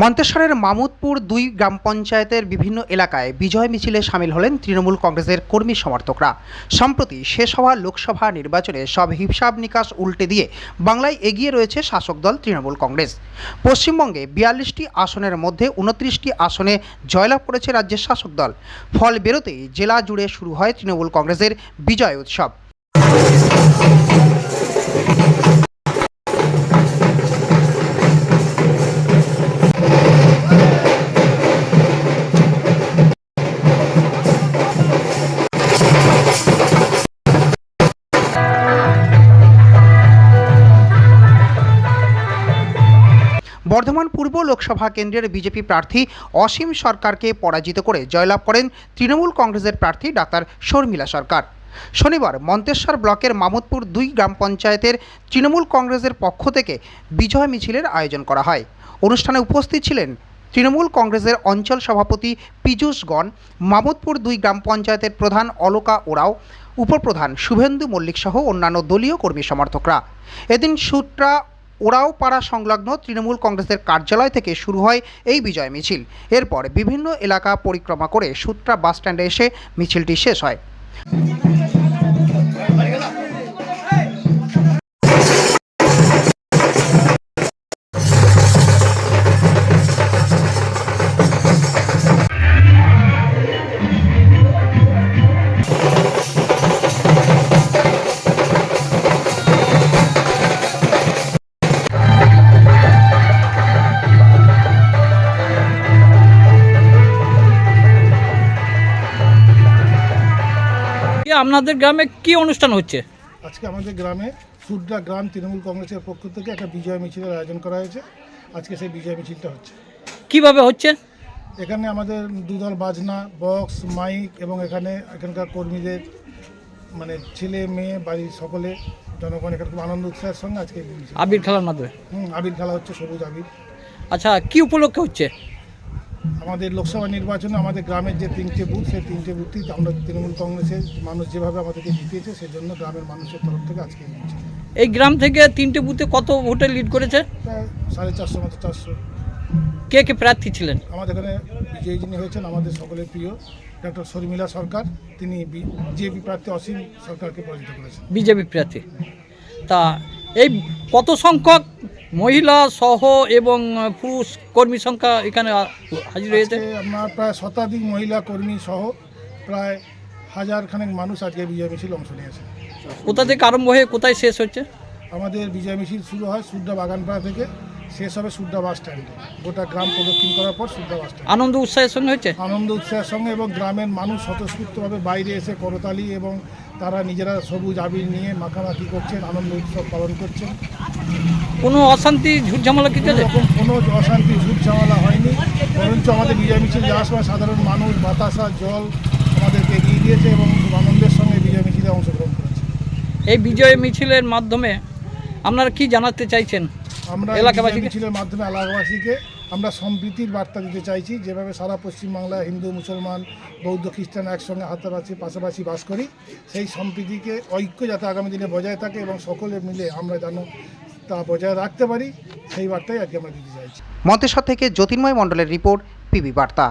মন্তেশ্বরের মামুদপুর ২ গ্রাম পঞ্চায়েতের বিভিন্ন এলাকায় বিজয় মিছিলে সামিল হলেন তৃণমূল কংগ্রেসের কর্মী সমর্থকরা। সম্প্রতি শেষ হওয়া লোকসভা নির্বাচনে সব হিসাব নিকাশ উল্টে দিয়ে বাংলায় এগিয়ে রয়েছে শাসক দল তৃণমূল কংগ্রেস। পশ্চিমবঙ্গে ৪২টি আসনের মধ্যে ২৯টি আসনে জয়লাভ করেছে রাজ্যের শাসক দল। ফল বেরোতেই জেলা জুড়ে শুরু হয় তৃণমূল কংগ্রেসের বিজয় উৎসব। বর্ধমান পূর্ব লোকসভা কেন্দ্রের বিজেপি প্রার্থী অসীম সরকারকে পরাজিত করে জয়লাভ করেন তৃণমূল কংগ্রেসের প্রার্থী ডাক্তার শর্মিলা সরকার। শনিবার মন্তেশ্বর ব্লকের মামুদপুর ২ গ্রাম পঞ্চায়েতের তৃণমূল কংগ্রেসের পক্ষ থেকে বিজয় মিছিলের আয়োজন করা হয়। অনুষ্ঠানে উপস্থিত ছিলেন তৃণমূল কংগ্রেসের অঞ্চল সভাপতি পীযূষ গণ, মামুদপুর ২ গ্রাম পঞ্চায়েতের প্রধান অলকা ওরাও, উপপ্রধান শুভেন্দু মল্লিক সহ অন্যান্য দলীয় কর্মী সমর্থকরা। এদিন সুট্রা ওরাওপাড়া সংলগ্ন তৃণমূল কংগ্রেসের কার্যালয় থেকে শুরু হয় এই বিজয় মিছিল। এরপর বিভিন্ন এলাকা পরিক্রমা করে সুট্রা বাসস্ট্যান্ডে এসে মিছিলটি শেষ হয়। আপনাদের গ্রামে কি অনুষ্ঠান হচ্ছে? আজকে আমাদের গ্রামে সুট্রা গ্রাম তৃণমূল কংগ্রেসের পক্ষ থেকে একটা বিজয় মিছিলের আয়োজন করা হয়েছে। আজকে সেই বিজয় মিছিলটা হচ্ছে। কিভাবে হচ্ছে? এখানে আমাদের দুদল বাজনা, বক্স, মাইক এবং এখানকার কর্মীদের মানে ছেলে মেয়ে বাড়ির সকলে জনগণ এখানে খুব আনন্দ উৎসাহের সঙ্গে আজকে আবির খেলার মাধ্যমে আবির খেলা হচ্ছে, সবুজ আবির। আচ্ছা, কি উপলক্ষে হচ্ছে? আমাদের লোকসভা নির্বাচনে আমাদের গ্রামের যে 3টে বুথ, সেই 3টে বুথই আমরা তৃণমূল কংগ্রেসের মানুষ যেভাবে আমাদেরকে জিতিয়েছে সেই জন্য গ্রামের মানুষের তরফ থেকে আজকে এই গ্রাম থেকে 3টে বুথে কত ভোটে লিড করেছে? প্রায় 450 মতো 400। কে কে প্রার্থী ছিলেন? আমাদের এখানে বিজয়ী যিনি হয়েছেন আমাদের সকলের প্রিয় ডক্টর শর্মিলা সরকার, তিনি বিজেপি প্রার্থী অসীম সরকারকে পরাজিত করেছেন। বিজেপি প্রার্থী। তা এই কত সংখ্যক মহিলা সহ এবং পুরুষ কর্মী সংখ্যা এখানে হাজির হয়েছে? আপনার প্রায় শতাধিক মহিলা কর্মী সহ প্রায় 1000 খানেক মানুষ আজকে বিজয় মিছিল অংশ নিয়েছে। কোথা থেকে আরম্ভ হয়ে কোথায় শেষ হচ্ছে? আমাদের বিজয় মিছিল শুরু হয় সুট্রা বাগানপাড়া থেকে, শেষ হবে সুট্রা বাস স্ট্যান্ডে। গোটা গ্রাম প্রদক্ষিণ করার পর সুট্রা বাস স্ট্যান্ড। আনন্দ উৎসাহের সঙ্গে হচ্ছে? আনন্দ উৎসাহের সঙ্গে, এবং গ্রামের মানুষ স্বতঃস্ফূর্তভাবে বাইরে এসে করতালি এবং তারা নিজেরা সবুজ আবির নিয়ে মাখামাখি করছেন, আনন্দ উৎসব পালন করছেন। কোনো অশান্তি ঝুটঝামেলা কিছু আছে? কোনো অশান্তি ঝুটঝামেলা হয়নি, বরঞ্চ আমাদের বিজয় মিছিল যাওয়ার সময় সাধারণ মানুষ বাতাসা জল আমাদেরকে এগিয়ে দিয়েছে এবং খুব আনন্দের সঙ্গে বিজয় মিছিলে অংশগ্রহণ করেছে। এই বিজয় মিছিলের মাধ্যমে আপনারা কি জানাতে চাইছেন? আমরা এলাকাবাসী মিছিলের মাধ্যমে এলাকাবাসীকে আমরা সম্প্রীতির বার্তা দিতে চাইছি। যেভাবে সারা পশ্চিমবাংলায় হিন্দু মুসলমান বৌদ্ধ খ্রিস্টান একসঙ্গে পাশাপাশি বাস করি, সেই সম্প্রীতিকে ঐক্য যাতে আগামী দিনে বজায় থাকে এবং সকলে মিলে আমরা যেন তা বজায় রাখতে পারি, সেই বার্তাই আজকে আমরা দিতে চাইছি। মন্তেশ্বর থেকে জ্যোতির্ময় মণ্ডলের রিপোর্ট, পিবি বার্তা।